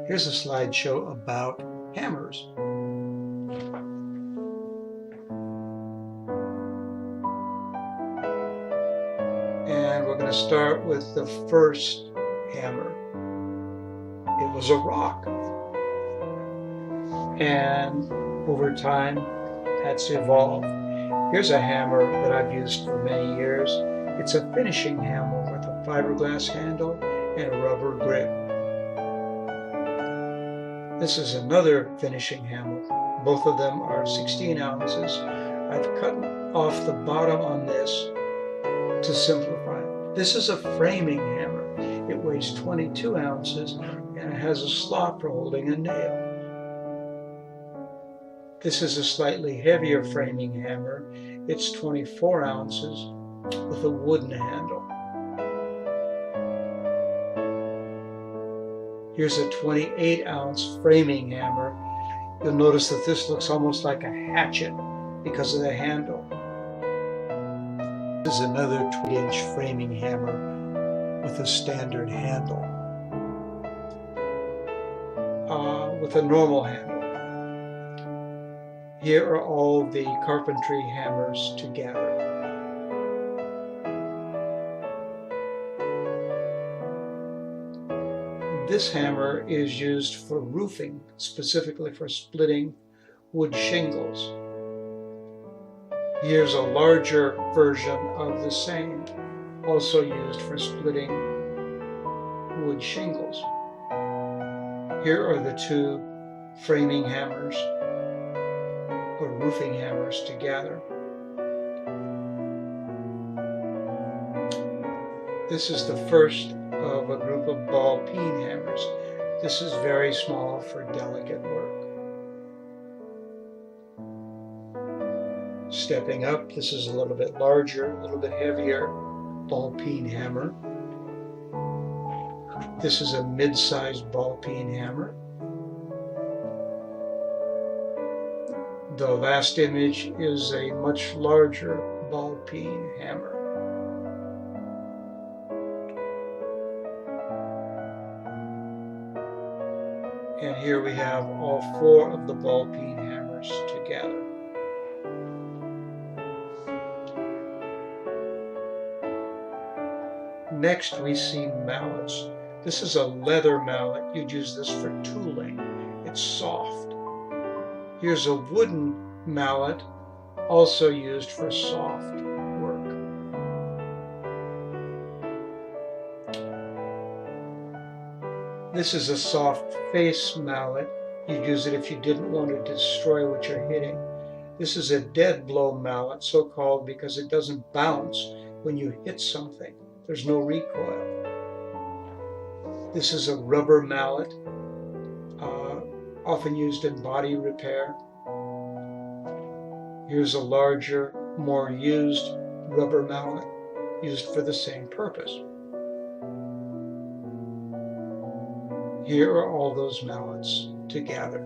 Here's a slideshow about hammers. And we're going to start with the first hammer. It was a rock. And over time, that's evolved. Here's a hammer that I've used for many years. It's a finishing hammer with a fiberglass handle and a rubber grip. This is another finishing hammer. Both of them are 16 ounces. I've cut off the bottom on this to simplify. This is a framing hammer. It weighs 22 ounces and it has a slot for holding a nail. This is a slightly heavier framing hammer. It's 24 ounces with a wooden handle. Here's a 28-ounce framing hammer. You'll notice that this looks almost like a hatchet because of the handle. This is another 20-inch framing hammer with a standard handle, with a normal handle. Here are all the Carpentry Hammers together. This hammer is used for roofing, specifically for splitting wood shingles. Here's a larger version of the same, also used for splitting wood shingles. Here are the two framing hammers, or roofing hammers, together. This is the first of a group of ball peen hammers. This is very small for delicate work. Stepping up, this is a little bit larger, a little bit heavier ball peen hammer. This is a mid-sized ball peen hammer. The last image is a much larger ball peen hammer. And here we have all four of the ball peen hammers together. Next we see mallets. This is a leather mallet. You'd use this for tooling. It's soft. Here's a wooden mallet, also used for soft work. This is a soft face mallet. You'd use it if you didn't want to destroy what you're hitting. This is a dead blow mallet, so called because it doesn't bounce when you hit something. There's no recoil. This is a rubber mallet, often used in body repair. Here's a larger, more used rubber mallet used for the same purpose. Here are all those mallets together.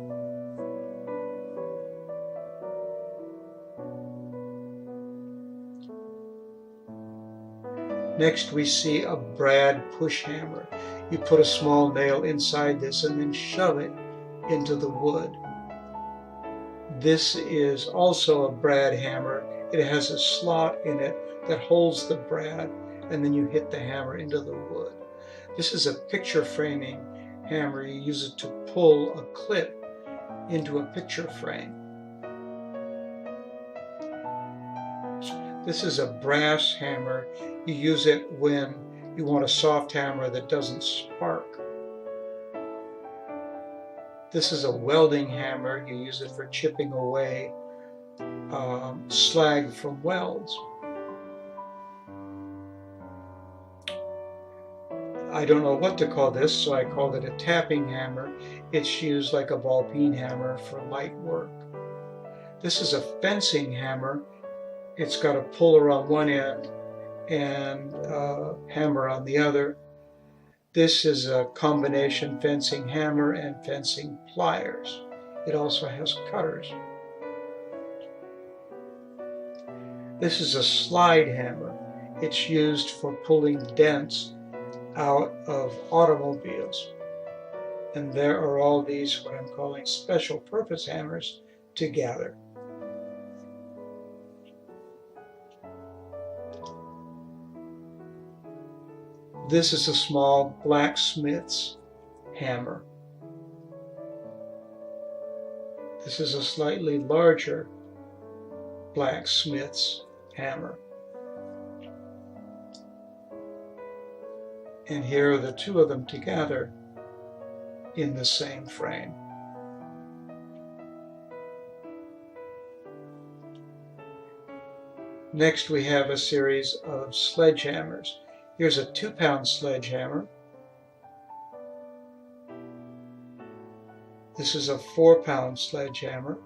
Next we see a brad push hammer. You put a small nail inside this and then shove it into the wood. This is also a brad hammer. It has a slot in it that holds the brad, and then you hit the hammer into the wood. This is a picture framing hammer. You use it to pull a clip into a picture frame. This is a brass hammer. You use it when you want a soft hammer that doesn't spark. This is a welding hammer. You use it for chipping away slag from welds. I don't know what to call this, so I called it a tapping hammer. It's used like a ball peen hammer for light work. This is a fencing hammer. It's got a puller on one end and a hammer on the other. This is a combination fencing hammer and fencing pliers. It also has cutters. This is a slide hammer. It's used for pulling dents out of automobiles. And there are all these, what I'm calling special purpose hammers, to gather. This is a small blacksmith's hammer. This is a slightly larger blacksmith's hammer. And here are the two of them together in the same frame. Next we have a series of sledge hammers. Here's a 2-pound sledge hammer. This is a 4-pound sledge hammer.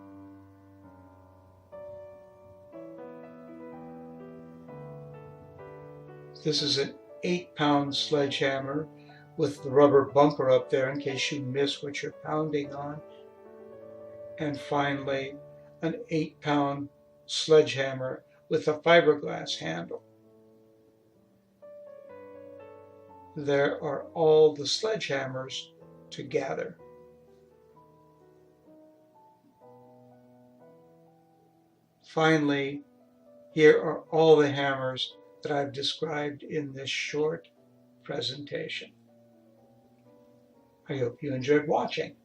This is an 8-pound sledge hammer with the rubber bumper up there in case you miss what you're pounding on. And finally, an 8-pound sledge hammer with a fiberglass handle. There are all the sledge hammers to gather. Finally, here are all the hammers that I've described in this short presentation. I hope you enjoyed watching.